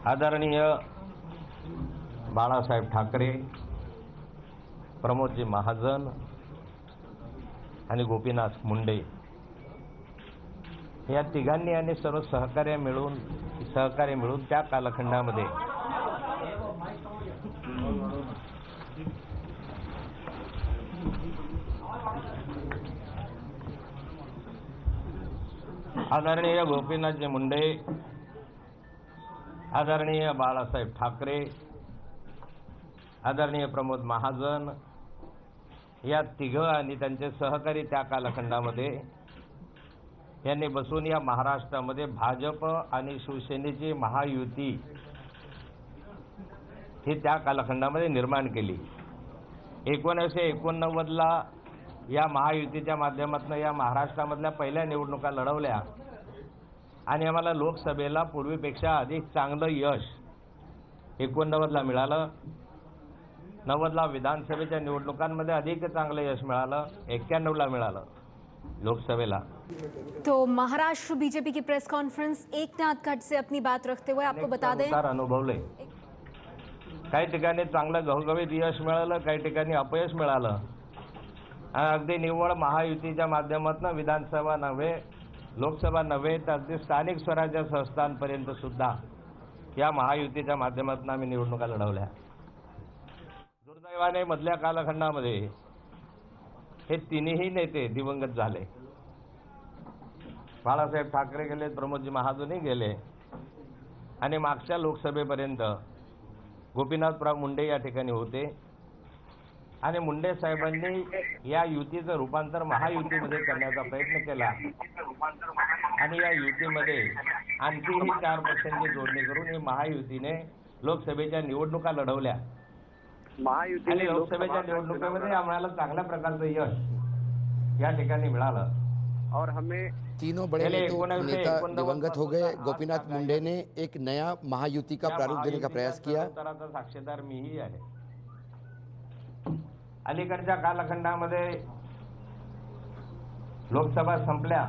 आदरणीय बाळासाहेब ठाकरे, प्रमोदजी महाजन आणि गोपीनाथ मुंडे या तिघांनी आणि सर्व सहकार्य मिळून त्या कालखंडामध्ये आदरणीय गोपीनाथजी मुंडे, आदरणीय बाळासाहेब ठाकरे, आदरणीय प्रमोद महाजन या तिघ आणि त्यांचे सहकारी त्या कालखंडामध्ये यांनी बसून या महाराष्ट्रामध्ये भाजप आणि शिवसेनेची महायुती ही त्या कालखंडामध्ये निर्माण केली। 1989ला या महायुतीच्या माध्यमातून या महाराष्ट्रामधल्या पहिल्या निवडणुका लढवल्या आणि आम्हाला लोकसभेला पूर्वीपेक्षा अधिक चांगलं यश 89ला मिळालं। 90ला विधानसभेच्या निवडणुकांमध्ये अधिक चांगलं यश मिळालं, 91ला मिळालं लोकसभेला। तो महाराष्ट्र बीजेपी की प्रेस कॉन्फ्रेंस एकनाथ खडसे से अपनी बात रखते हुए आपको बता दें अनुभवले काही ठिकाणी चांगलं घवघवीत यश मिळालं, काही ठिकाणी अपयश मिळालं। अगदी निव्वळ महायुतीच्या माध्यमातून विधानसभा नव्हे, लोकसभा नव्हे तर अगदी स्थानिक स्वराज्य संस्थांपर्यंत सुद्धा या महायुतीच्या माध्यमातून आम्ही निवडणुका लढवल्या। दुर्दैवाने मधल्या कालखंडामध्ये हे तिन्ही नेते दिवंगत झाले। बाळासाहेब ठाकरे गेले, प्रमोदजी महाजनही गेले आणि मागच्या लोकसभेपर्यंत गोपीनाथराव मुंडे या ठिकाणी होते आणि मुंडे साहेबांनी या युतीचं रूपांतर महायुतीमध्ये करण्याचा प्रयत्न केला आणि या युतीमध्ये आणखीही 4 पक्षांची जोडणी करून ही महायुतीने लोकसभेच्या निवडणुका लढवल्या आणि लोकसभेच्या निवडणुकीमध्ये आम्हाला चांगल्या प्रकारचं यश या ठिकाणी मिळालं। और हमें तीनों बड़े नेता दिवंगत हो गए। गोपीनाथ मुंडे ने एक नया महायुति का प्रारूप देने का प्रयास किया। साक्षीदार मीही आहे। अलीकडच्या कालखंडामध्ये लोकसभा संपल्या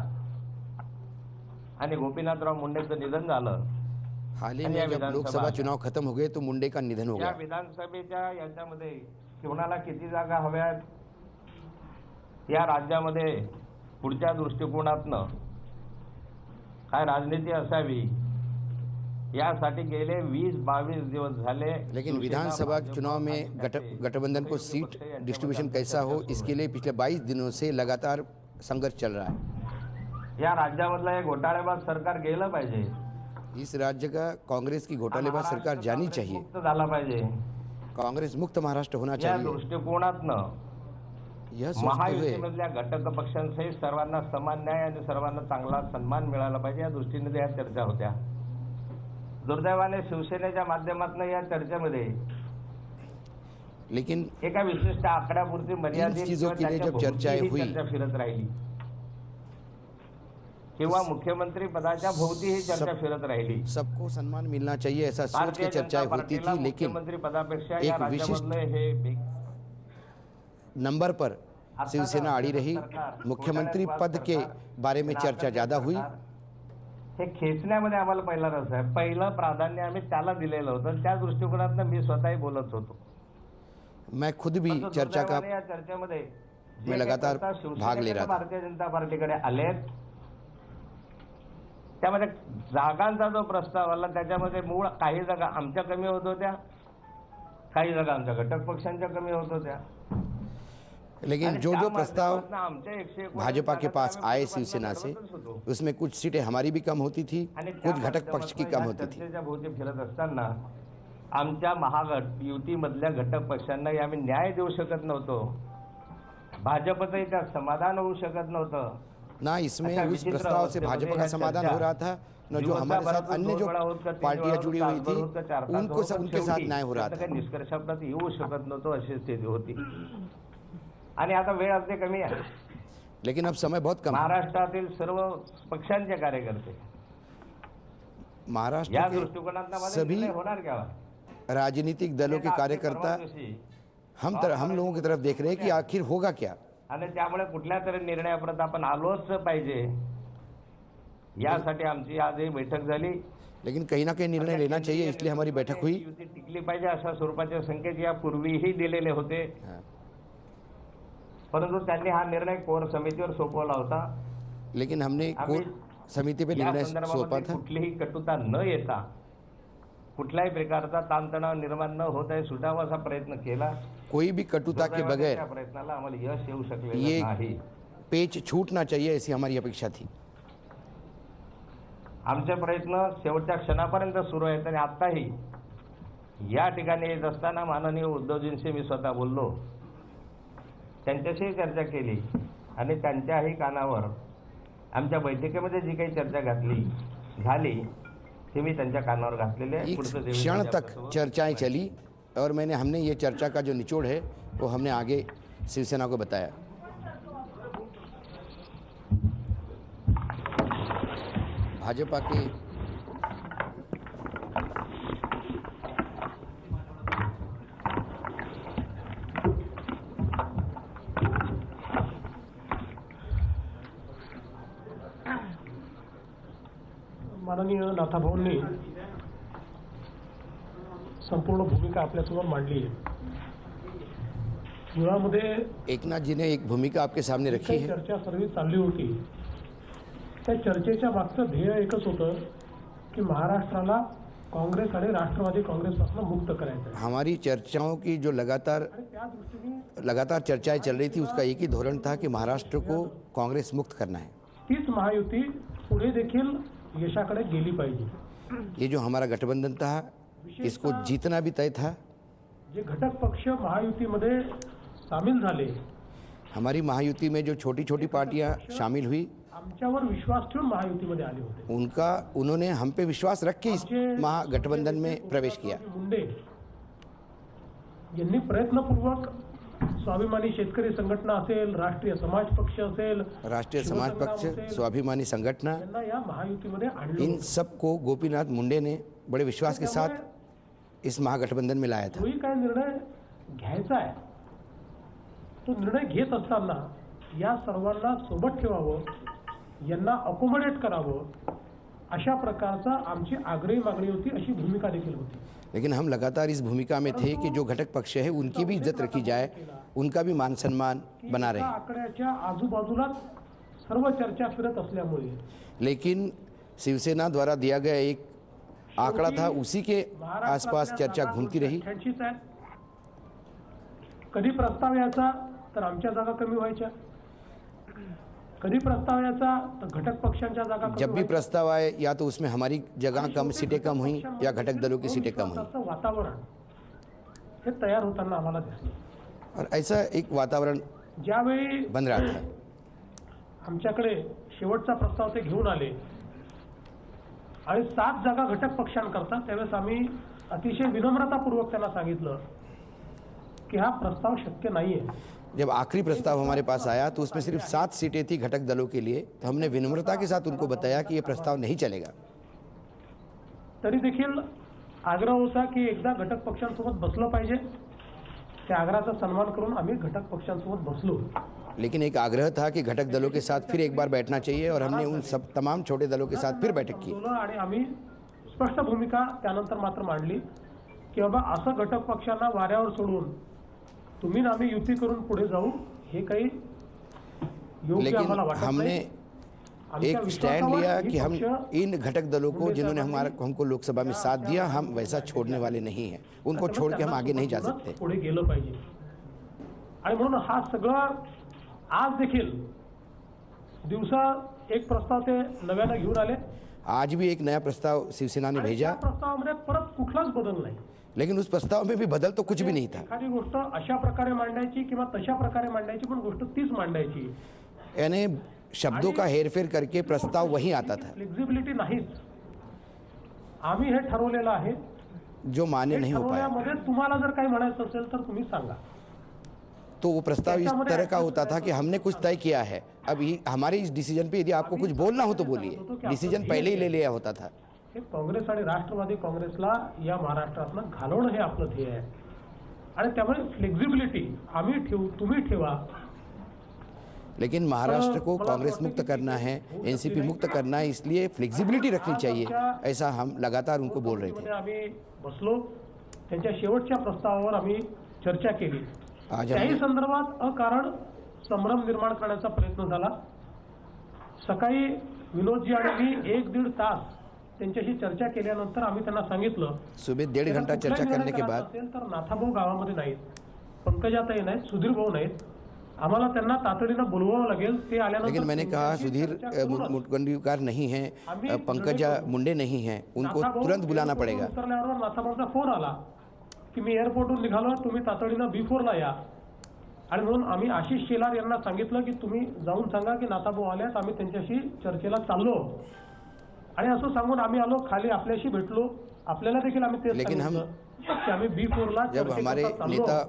आणि गोपीनाथराव मुंडेचं निधन झालं। हाल ही में जब लोकसभा चुनाव खत्म हो गए तो मुंडे का निधन हो गया। या विधानसभेच्या याच्यामध्ये कोणाला किती जागा हव्यात, या राज्यामध्ये पुढच्या दृष्टिकोनातनं काय राजनीती असावी यासाठी गेले 20-22 दिवस झाले। लेकिन विधानसभा चुनाव में गठबंधन को सीट डिस्ट्रीब्यूशन कैसा हो, इसके लिए पिछले 22 दिनों से लगातार संघर्ष चल रहा है। या राज्यामधलं हे घोटाळेबाज सरकार गेलं पाहिजे। इस राज्य का कांग्रेस की घोटालेबाज सरकार जानी चाहिए। मुक्त झाला पाहिजे, कांग्रेस मुक्त महाराष्ट्र होना या चाहिए। दृष्टिकोनातनं महायुतीमधल्या घटक पक्षांसहित सर्वांना समान न्याय आणि सर्वांना चांगला सन्मान मिळाला पाहिजे या दृष्टीने या चर्चा होत्या। दुर्दैवाने शिवसेनेच्या माध्यमातून या चर्चेमध्ये लेकिन एका विशिष्ट आकड्यापुरती मर्यादित चीजों के लिए जब चर्चाएं हुई, चर्चा फिरत राहिली किंवा मुख्यमंत्री पदाच्या भोवती ही चर्चा फिरत राहिली। सबको सम्मान मिलना चाहिए ऐसा सोच के चर्चाएं होती थी, लेकिन मुख्यमंत्री पदापेक्षा एक विशिष्ट नंबर पर शिवसेना अड़ी रही। मुख्यमंत्री पद के बारे में चर्चा ज्यादा हुई। हे खेचण्यामध्ये आम्हाला पहिला रस आहे। पहिलं प्राधान्य आम्ही त्याला दिलेलं होतं, त्या दृष्टिकोनातून मी स्वतःही बोलत होतो। मैं खुद भी चर्चा का या चर्चेमध्ये मैं लगातार भाग ले रहा था। भारतीय जनता पार्टीकडे आलेत त्यामध्ये जागांचा जो प्रस्ताव आला त्याच्यामध्ये मूळ काही जागा आमच्या कमी होत होत्या, काही जागा आमच्या घटक पक्षांच्या कमी होत होत्या। लेकिन जो प्रस्ताव भाजपा के पास आए शिवसेना से, उसमें कुछ सीटें हमारी भी कम होती थी, कुछ घटक पक्ष की कम होती थी। भोवती फिरत असताना आमच्या महागट युतीमधल्या घटक पक्षांना आम्ही न्याय देऊ शकत नव्हतो, भाजपचंही त्यात समाधान होऊ शकत नव्हतं ना। इसमें उस प्रस्ताव से भाजपा का समाधान हो रहा था, न जो हमारे साथ अन्य जो पार्टियां जुड़ी हुई थी उनके साथ न्याय हो रहा था। निष्कर्षापर्यंत येऊ शकत नव्हतो अशी स्थिती होती आणि आता वेळ अगदी कमी आहे। लेकिन अब समय बहुत कम। महाराष्ट्रातील सर्व पक्षांचे कार्यकर्ते महाराष्ट्र या के दृष्टिकोनातून सभी होणार क्या राजनीतिक दलों के कार्यकर्ता हम लोगों की तरफ देख रहे हैं कि आखिर होगा क्या आणि त्यामुळे कुठल्या तरी निर्णयापर्यंत आपण आलोच पाहिजे यासाठी आमची आज ही बैठक झाली। लेकिन कहीं ना कहीं निर्णय लेना चाहिए, इसलिए हमारी बैठक हुई। युती टिकली पाहिजे अशा स्वरूपाचे संकेत यापूर्वीही दिलेले होते, हाँ। परंतु त्यांनी हा निर्णय कोर समितीवर सोपवला होता। लेकिन हमने कोर समिति पे या निर्णय सौंपा संदर्भामध्ये था। कुठलीही कटुता न येता कुठल्याही प्रकारचा ताणतणाव निर्माण न होता है सुटावा असा प्रयत्न केला। कोई भी कटुता के बगैर त्या प्रयत्नाला आम्हाला यश येऊ शकलेलं ये नाही। पेच छूटना चाहिए, ऐसी हमारी अपेक्षा थी। आमचे प्रयत्न शेवटच्या क्षणापर्यंत सुरू आहेत आणि आताही या ठिकाणी येत असताना माननीय उद्धवजींशी मी स्वतः बोललो, त्यांच्याशी चर्चा केली आणि त्यांच्याही कानावर आमच्या बैठकीमध्ये जी काही चर्चा झाली ती मी त्यांच्या कानावर घातलेली आहे। एक पुढचं क्षण देवेंद्र तक चर्चाएं चली और हमने ये चर्चा का जो निचोड़ है वो हमने आगे शिवसेना को बताया। भाजपा के माननीय नाथाभाऊंनी संपूर्ण भूमिका आपल्यासमोर मांडली आहे। मुळामध्ये एकनाथ जी ने एक भूमिका आपके सामने रखी काही है। चर्चा सर्व चालली होती, त्या चर्चेच्या मागचं ध्येय एकच होतं की महाराष्ट्राला काँग्रेस आणि राष्ट्रवादी काँग्रेसपासून मुक्त करायचं आहे। हमारी चर्चाओं की जो लगातार आणि त्या दृष्टीने चर्चाएं चल रही थी, उसका एक ही धोरण था कि महाराष्ट्र को कांग्रेस मुक्त करना है। तीच महायुती पुढे देखील यशाकडे गेली पाहिजे। ये जो हमारा गठबंधन था, इसको जीतना भी तय था। जे घटक पक्ष महायुतीमध्ये सामील झाले, हमारी महायुति में जो छोटी छोटी पार्टियां शामिल हुई, आमच्यावर विश्वास ठेवून महायुतीमध्ये आले होते। उन्होंने हम पे विश्वास रख के इस महागठबंधन में प्रवेश किया। मुंडे यांनी प्रयत्नपूर्वक स्वाभिमानी शेतकरी संघटना असेल, राष्ट्रीय समाज पक्ष असेल, राष्ट्रीय समाज पक्ष, स्वाभिमानी संगठना, यांना या महायुतीमध्ये आणलं इन होतं। सबको गोपीनाथ मुंडे ने बड़े विश्वास के साथ इस महागठबंधन में लाया था। कोई काय निर्णय घ्यायचा आहे, तो निर्णय घेत असताना या सर्वांना सोबत ठेवावं, यांना अकोमोडेट करावं, अशा प्रकारचा आमची आग्रही मागणी होती, अशी भूमिका देखील होती। लेकिन हम लगातार इस भूमिका में थे कि जो घटक पक्ष है उनकी भी इज्जत रखी जाए, उनका भी मान सम्मान बना रहे। आकड्याच्या आजूबाजूला सर्व चर्चा फिरत असल्यामुळे लेकिन शिवसेना द्वारा दिया गया एक आंकड़ा था, उसी के आसपास चर्चा घूमती रही। 88 आहे। कधी प्रस्ताव यायचा तर आमच्या जागा कमी व्हायच्या, कधी प्रस्ताव यायचा तर घटक पक्षांच्या जागा कमी जब भी व्हायच्या। प्रस्ताव आए, या तो उसमें हमारी जगह कम, सीटें कम हुई, या घटक दलों की सीटें कम हुई। असं वातावरण हे तयार होताना आम्हाला दिसलं। और ऐसा एक वातावरण ज्यावेळी बन रहा था। आमच्याकडे शेवटचा प्रस्ताव ते घेऊन आले आणि 7 जागा घटक पक्षांकरता, त्यावेळेस आम्ही अतिशय विनम्रतापूर्वक त्यांना सांगितलं की हा प्रस्ताव शक्य नाहीये। जब आखिरी प्रस्ताव हमारे पास आया तो उसमें सिर्फ 7 सीटें थी घटक दलों के लिए, तो हमने विनम्रता के साथ उनको बताया कि ये प्रस्ताव नहीं चलेगा। तरी देखील आग्रह होता की एकदा घटक पक्षांसोबत बसलं पाहिजे। त्या आग्रहाचा सन्मान करून आम्ही घटक पक्षांसोबत बसलो। लेकिन एक आग्रह था कि घटक दलों के साथ फिर एक बार बैठना चाहिए, और हमने उन सब तमाम छोटे दलों के साथ फिर बैठक की। आणि आम्ही स्पष्ट भूमिका त्यानंतर मात्र मांडली की बाबा असं घटक पक्षांना वाऱ्यावर सोडून तुम्ही ना आम्ही युती करून पुढे जाऊ, हे काही योग्य लेकिन आम्हाला वाटत हमने नाही। आमच्या एक स्टैंड विश्वासावर लिया ही कि हम पक्ष इन घटक दलों को, जिन्होंने हमको लोकसभा में साथ दिया, हम वैसा छोड़ने वाले नहीं हैं। उनको छोड़ के हम आगे नहीं जा सकते। पुढे गेलं पाहिजे। आणि म्हणून हा सगळा आज देखील दिवसा एक प्रस्ताव ते नव्यानं घेऊन आले। आज भी एक नया प्रस्ताव शिवसेना ने आणि भेजा, त्या प्रस्तावामध्ये परत कुठलाच बदल नाही। लेकिन उस प्रस्ताव में भी बदल तो कुछ भी नहीं था। एखादी गोष्ट अशा प्रकारे मांडायची किंवा तशा प्रकारे मांडायची, पण गोष्ट तीच मांडायची। यानी शब्दों का हेरफेर करके प्रस्ताव वही आता था। फ्लेक्सिबिलिटी नाहीच। आम्ही हे ठरवलेलं आहे, जो मान्य नहीं हो पाया। ठरवल्यामध्ये तुम्हाला जर काही म्हणायचं असेल तर तुम्ही सांगा। तो वो प्रस्ताव इस तरह का होता था कि हमने कुछ तय किया है, अब हमारे इस डिसीजन पे यदि आपको कुछ बोलना हो तो बोलिए। डिसीजन पहले ही ले लिया होता था। हे काँग्रेस आणि राष्ट्रवादी काँग्रेसला या महाराष्ट्रातनं घालवणं हे आपलं ध्येय आहे। आणि त्यामुळे फ्लेक्सिबिलिटी आम्ही ठेवू, तुम्ही ठेवा, लेकिन महाराष्ट्र को कांग्रेस मुक्त करना है, एनसीपी मुक्त करना है, इसलिए फ्लेक्सिबिलिटी रखनी चाहिए, ऐसा हम लगातार उनको बोल रहे थे। आम्ही बसलो, त्यांच्या शेवटच्या प्रस्तावावर आम्ही चर्चा केली। त्याही संदर्भात अकारण संभ्रम निर्माण करण्याचा प्रयत्न झाला। सकाळी विनोदजी आणि मी 1-1.5 तास त्यांच्याशी चर्चा केल्यानंतर आम्ही त्यांना सांगितलं, सुबह 1.5 घंटा चर्चा करने के बाद तर नाथाभाऊ गावामध्ये नाहीत, पंकजाताई नाहीत, सुधीर भाऊ नाहीत, आम्हाला त्यांना तातडीनं बोलवावं लागेल, ते आल्यानंतर। लेकिन मैंने कहा सुधीर मुनगंटीवार नहीं है, पंकजा मुंडे नहीं है, उनको तुरंत बुलाना पड़ेगा। उतरल्यावर नाथाभाऊंचा फोन आला की मी एअरपोर्टहून निघालो, तुम्ही तातडीनं B4ला या। आणि म्हणून आम्ही आशिष शेलार यांना सांगितलं की तुम्ही जाऊन सांगा की नाथाभाऊ आल्यात, आम्ही त्यांच्याशी चर्चेला चाललो। आणि असं सांगून आम्ही आलो, खाली आपल्याशी भेटलो, आपल्याला देखील आम्ही तेच सांगितलं की आम्ही B4ला जब हमारे नेता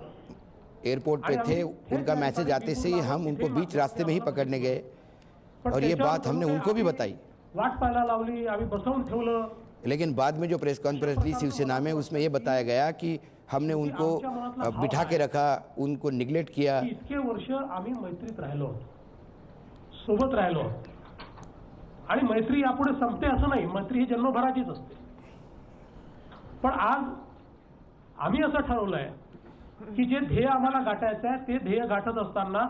एयरपोर्ट पे थे, उनका मैसेज आते से ही हम उनको बीच रास्ते में ही पकड़ने गए और ये बात हमने उनको भी बताई। वाट पाहायला लावली, आम्ही बसवून ठेवलं। लेकिन बाद में जो प्रेस कॉन्फ्रेंस ली शिवसेना में, उसमें ये बताया गया कि हमने उनको बिठा के रखा, उनको निग्लेक्ट किया। इतके वर्ष आम्ही मैत्रीत राहिलो, सोबत राहिलो, आणि मैत्री यापुढे संपते असं नाही, मैत्री ही जन्मभराचीच असते। पण आज आम्ही असं ठरवलंय की जे ध्येय आम्हाला गाठायचं आहे, ते ध्येय गाठत असताना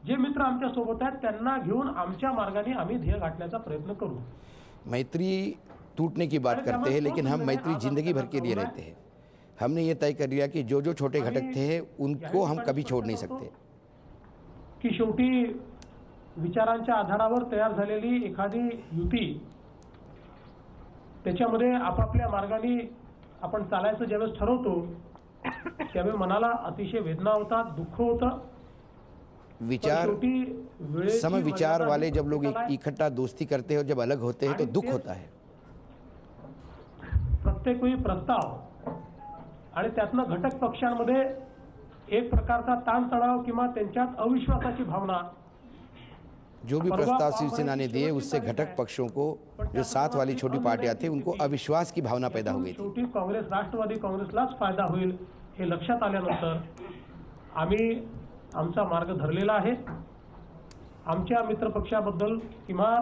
जे मित्र आमच्या सोबत आहेत त्यांना घेऊन आमच्या मार्गाने आम्ही ध्येय गाठण्याचा प्रयत्न करू। मैत्री टूटने की बात करते हैं, लेकिन हम मैत्री जिंदगी भर के लिए रहते हैं। हमने ये तय कर लिया कि जो जो छोटे घटक थे उनको हम कभी छोड़ नहीं सकते। की शेवटी विचारांच्या आधारावर तयार झालेली एखादी युती, त्याच्यामध्ये आपापल्या मार्गाने आपण चालायचं ज्यावेळेस ठरवतो, त्यावेळी मनाला अतिशय वेदना होतात, दुःख होतं। विचार समविचार वाले जब लोग इकट्ठा दोस्ती करते हैं और जब अलग होते हैं तो दुख होता है। प्रत्येक वेळी प्रस्ताव आणि त्यातनं घटक पक्षांमध्ये एक प्रकारचा ताणतणाव किंवा त्यांच्यात अविश्वासाची भावना, जो भी प्रस्ताव शिवसेना ने दिए उससे घटक पक्षों को, जो साथ वाली छोटी पार्टियां थी, उनको अविश्वास की भावना पैदा हो गई थी। शेवटी काँग्रेस, राष्ट्रवादी काँग्रेसलाच फायदा होईल हे लक्षात आल्यानंतर आम्ही आमचा मार्ग धरलेला आहे। आमच्या मित्रपक्षाबद्दल किंवा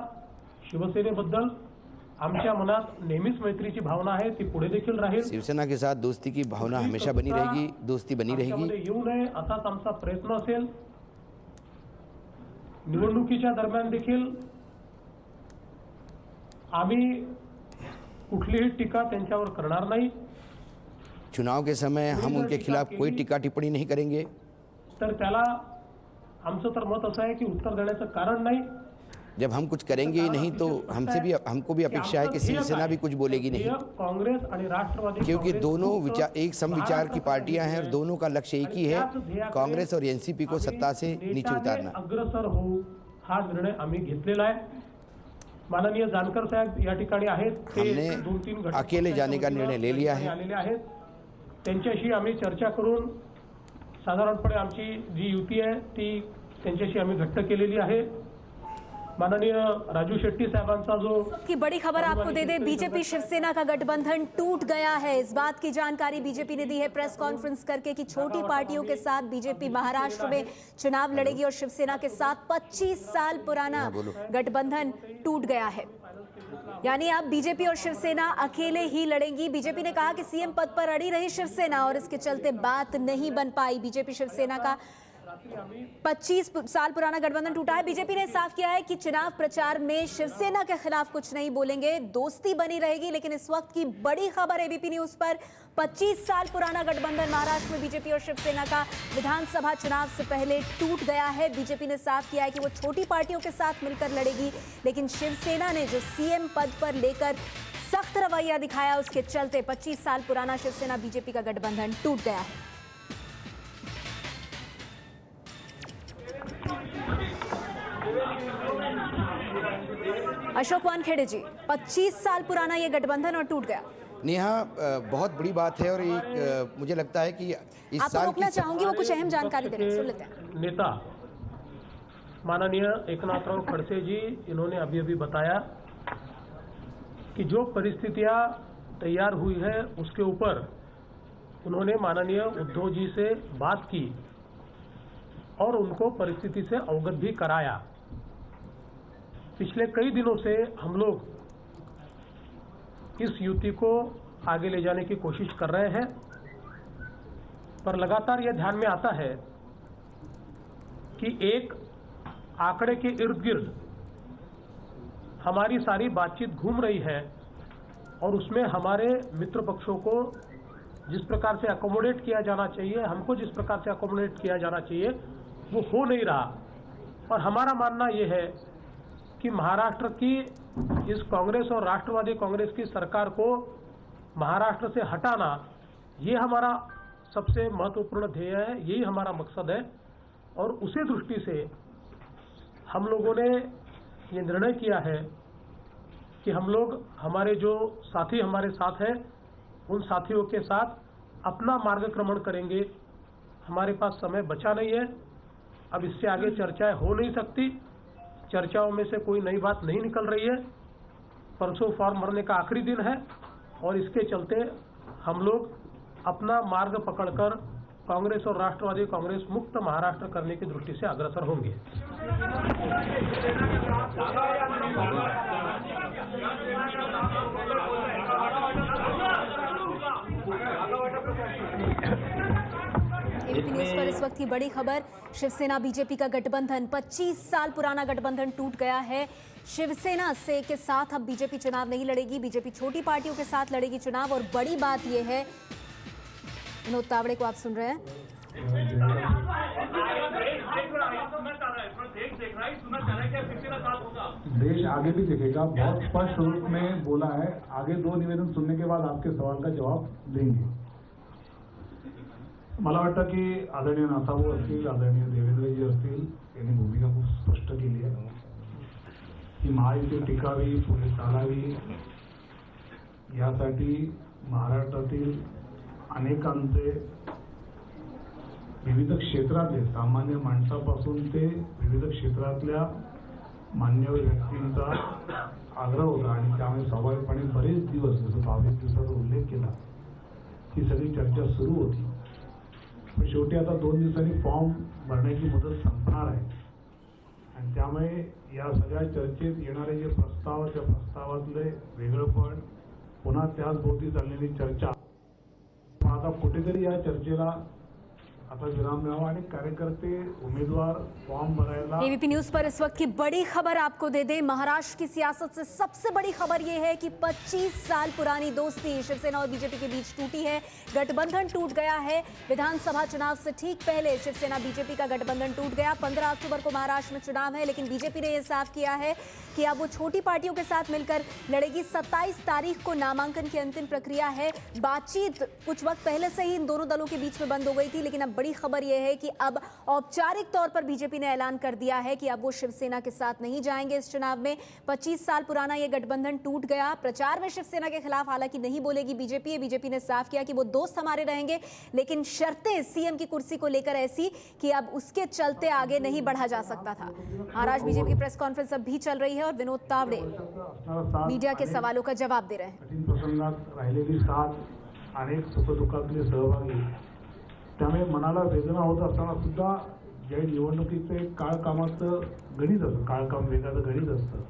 शिवसेनेबद्दल आमच्या मनात नेहमीच मैत्रीची भावना आहे, ती पुढे देखील राहील। शिवसेना के साथ दोस्ती की भावना हमेशा बनी रहेगी, दोस्ती बनी रहेगी। येऊ नये असाच आमचा प्रयत्न असेल। निवडणुकीच्या दरम्यान देखील आम्ही कुठलीही टीका त्यांच्यावर करणार नाही। चुनाव के समय हम उनके खिलाफ कोई टीका टिप्पणी नहीं करेंगे। तर त्याला आमचं तर मत असं आहे की उत्तर देण्याचं कारण नाही। जब हम कुछ करेंगे ही नहीं तो हमको भी अपेक्षा है कि शिवसेना भी कुछ बोलेगी नहीं, कांग्रेस और राष्ट्रवादी, क्योंकि दोनों विचार एक समविचार की पार्टियां हैं और दोनों का लक्ष्य एक ही है, कांग्रेस और एनसीपी को सत्ता से नीचे उतारना। अग्रसर हो हा निर्णय आम्ही घेतलेला आहे। माननीय जानकर साहेब या ठिकाणी आहेत, हमने 2-3 घटक अकेले जाने का निर्णय ले लिया है। आलेले आहेत, त्यांच्याशी आम्ही चर्चा करून साधारणपणे आमची जी युती आहे ती त्यांच्याशी आम्ही घट्ट केलेली आहे। माननीय राजू शेट्टी साहबांचा जो की बड़ी खबर आपको दे दे, बीजेपी शिवसेना का गठबंधन टूट गया है। इस बात की जानकारी बीजेपी ने दी है प्रेस कॉन्फ्रेंस करके कि छोटी पार्टियों के साथ बीजेपी महाराष्ट्र में चुनाव लड़ेगी और शिवसेना के साथ 25 साल पुराना गठबंधन टूट गया है। यानी अब बीजेपी और शिवसेना अकेले ही लड़ेंगी। बीजेपी ने कहा कि सीएम पद पर अड़ी रही शिवसेना और इसके चलते बात नहीं बन पाई। बीजेपी शिवसेना का 25 साल पुराना गठबंधन टूटा है। बीजेपी ने साफ किया है कि चुनाव प्रचार में शिवसेना के खिलाफ कुछ नहीं बोलेंगे, दोस्ती बनी रहेगी। लेकिन इस वक्त की बड़ी खबर एबीपी न्यूज पर, 25 साल पुराना गठबंधन महाराष्ट्र में बीजेपी और शिवसेना का विधानसभा चुनाव से पहले टूट गया है। बीजेपी ने साफ किया है कि वो छोटी पार्टियों के साथ मिलकर लड़ेगी, लेकिन शिवसेना ने जो सीएम पद पर लेकर सख्त रवैया दिखाया, उसके चलते 25 साल पुराना शिवसेना बीजेपी का गठबंधन टूट गया है। अशोक वानखेड़े जी, 25 साल पुराना ये गठबंधन और टूट गया। नेहा, बहुत बड़ी बात है और एक मुझे लगता है कि इस आपको साल रोकना चाहूंगी, वो कुछ अहम जानकारी दे रहे हैं, सुन लेते हैं। नेता माननीय एकनाथराव खड़से जी, इन्होंने अभी अभी बताया कि जो परिस्थितियां तैयार हुई है उसके ऊपर उन्होंने माननीय उद्धव जी से बात की और उनको परिस्थिति से अवगत भी कराया। पिछले कई दिनों से हम लोग इस युति को आगे ले जाने की कोशिश कर रहे हैं, पर लगातार यह ध्यान में आता है कि एक आंकड़े के इर्द गिर्द हमारी सारी बातचीत घूम रही है और उसमें हमारे मित्र पक्षों को जिस प्रकार से अकोमोडेट किया जाना चाहिए, हमको जिस प्रकार से अकोमोडेट किया जाना चाहिए, वो हो नहीं रहा। और हमारा मानना ये है कि महाराष्ट्र की इस कांग्रेस और राष्ट्रवादी कांग्रेस की सरकार को महाराष्ट्र से हटाना, ये हमारा सबसे महत्वपूर्ण ध्येय है, यही हमारा मकसद है। और उसी दृष्टि से हम लोगों ने ये निर्णय किया है कि हम लोग, हमारे जो साथी हमारे साथ हैं, उन साथियों के साथ अपना मार्गक्रमण करेंगे। हमारे पास समय बचा नहीं है, अब इससे आगे चर्चाएं हो नहीं सकती। चर्चाओं में से कोई नई बात नहीं निकल रही है। परसों फॉर्म भरने का आखिरी दिन है और इसके चलते हम लोग अपना मार्ग पकड़कर कांग्रेस और राष्ट्रवादी कांग्रेस मुक्त महाराष्ट्र करने की दृष्टि से अग्रसर होंगे। एबीपी न्यूज पर इस वक्त की बड़ी खबर, शिवसेना बीजेपी का गठबंधन 25 साल पुराना गठबंधन टूट गया है। शिवसेना से के साथ अब बीजेपी चुनाव नहीं लड़ेगी, बीजेपी छोटी पार्टियों के साथ लड़ेगी चुनाव। और बड़ी बात यह है, विनोद तावड़े को आप सुन रहे हैं। देश आगे भी देखेगा, बहुत स्पष्ट रूप में बोला है। आगे दो निवेदन सुनने के बाद आपके सवाल का जवाब देंगे। मला वाटतं की आदरणीय नाथाभाऊ असतील, आदरणीय देवेंद्रजी असतील, यांनी भूमिका खूप स्पष्ट केली आहे की महायुती टिकावी, पुढे चालावी, यासाठी महाराष्ट्रातील अनेकांचे विविध क्षेत्रातले सामान्य माणसापासून ते विविध क्षेत्रातल्या मान्यवर व्यक्तींचा आग्रह होता आणि त्यामुळे स्वाभाविकपणे बरेच दिवस, जसं 22 दिवसाचा उल्लेख केला, ही सगळी चर्चा सुरू होती। पण शेवटी आता 2 दिवसांनी फॉर्म भरण्याची मुदत संपणार आहे आणि त्यामुळे या सगळ्या चर्चेत येणारे जे प्रस्ताव, त्या प्रस्तावातले वेगळेपण, पुन्हा त्याच भोवती चाललेली चर्चा, आता कुठेतरी या चर्चेला आता विराम मिळावा आणि कार्यकर्ते, उम्मीदवार फॉर्म भरायला। एबीपी न्यूज पर इस वक्त की बड़ी खबर आपको दे दें। महाराष्ट्र की सियासत से सबसे बड़ी खबर यह है कि 25 साल पुरानी दोस्ती शिवसेना और बीजेपी के बीच टूटी है, गठबंधन टूट गया है। विधानसभा चुनाव से ठीक पहले शिवसेना बीजेपी का गठबंधन टूट गया। 15 अक्टूबर को महाराष्ट्र में चुनाव है, लेकिन बीजेपी ने यह साफ किया है कि अब वो छोटी पार्टियों के साथ मिलकर लड़ेगी। 27 तारीख को नामांकन की अंतिम प्रक्रिया है। बातचीत कुछ वक्त पहले से ही इन दोनों दलों के बीच में बंद हो गई थी, लेकिन अब बड़ी खबर यह है कि अब औपचारिक तौर पर बीजेपी ने ऐलान कर दिया है कि अब वो शिवसेना के साथ नहीं जाएंगे इस चुनाव में। 25 साल पुराना ये गठबंधन टूट गया। प्रचार में शिवसेना के खिलाफ हालांकि नहीं बोलेगी बीजेपी। बीजेपी ने साफ किया कि वो दोस्त हमारे रहेंगे, लेकिन शर्तें सीएम की कुर्सी को लेकर ऐसी कि अब उसके चलते आगे नहीं बढ़ा जा सकता था। महाराष्ट्र बीजेपी की प्रेस कॉन्फ्रेंस अब भी चल रही है और विनोद तावड़े मीडिया के सवालों का जवाब दे रहे हैं। कठीण प्रसंगात राहिलेली साथ, अनेक सुखदुःखातले सहभागी, त्यामुळे मनाला वेदना होत असताना सुद्धा ज्या निवडणुकीचे काळकामाचं गणित असतं, काळकाम वेगाचं गणित असतं,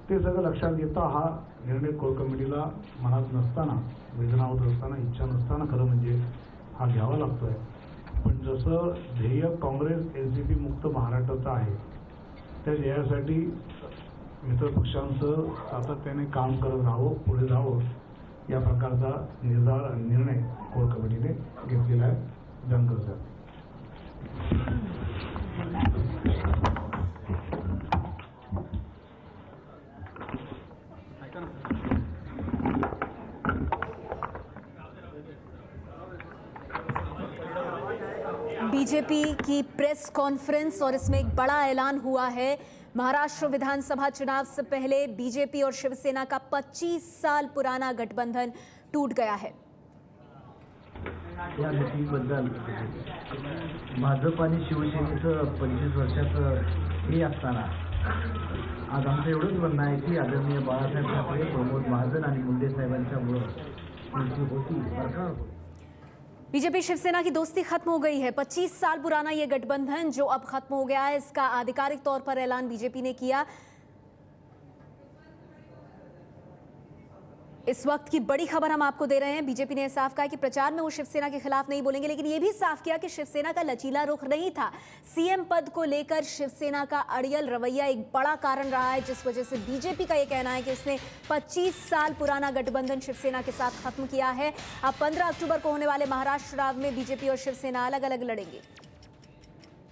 ते सगळं लक्षात घेता हा निर्णय कोर कमिटीला मनात नसताना, वेदना होत असताना, इच्छा नसताना खरं म्हणजे हा घ्यावा लागतोय। पण जसं ध्येय काँग्रेस एनसीपी मुक्त महाराष्ट्राचं आहे, त्या ध्येयासाठी मित्रपक्षांसह सातत्याने काम करत राहावं, पुढे जावं, या प्रकारचा निर्णय कोर कमिटीने घेतलेला आहे। जंगल सर, बीजेपी की प्रेस कॉन्फ्रेंस और इसमें एक बड़ा ऐलान हुआ है। महाराष्ट्र विधानसभा चुनाव से पहले बीजेपी और शिवसेना का 25 साल पुराना गठबंधन टूट गया है। या मिटिंगबद्दल भाजप आणि शिवसेनेचं 25 वर्षाचं हे असताना आज आमचं एवढंच म्हणणं आहे की आदरणीय बाळासाहेब ठाकरे, प्रमोद महाजन आणि मुंडे साहेबांच्या मुळे होती सरकार बीजेपी शिवसेना की दोस्ती खत्म हो गई है। 25 साल पुराना ये गठबंधन जो अब खत्म हो गया है, इसका आधिकारिक तौर पर ऐलान बीजेपी ने किया। इस वक्त की बड़ी खबर हम आपको दे रहे हैं। बीजेपी ने साफ कहा कि प्रचार में वो शिवसेना के खिलाफ नहीं बोलेंगे, लेकिन ये भी साफ किया कि शिवसेना का लचीला रुख नहीं था। सीएम पद को लेकर शिवसेना का अड़ियल रवैया एक बड़ा कारण रहा है, जिस वजह से बीजेपी का ये कहना है कि इसने 25 साल पुराना गठबंधन शिवसेना के साथ खत्म किया है। अब 15 अक्टूबर को होने वाले महाराष्ट्र चुनाव में बीजेपी और शिवसेना अलग अलग लड़ेंगे।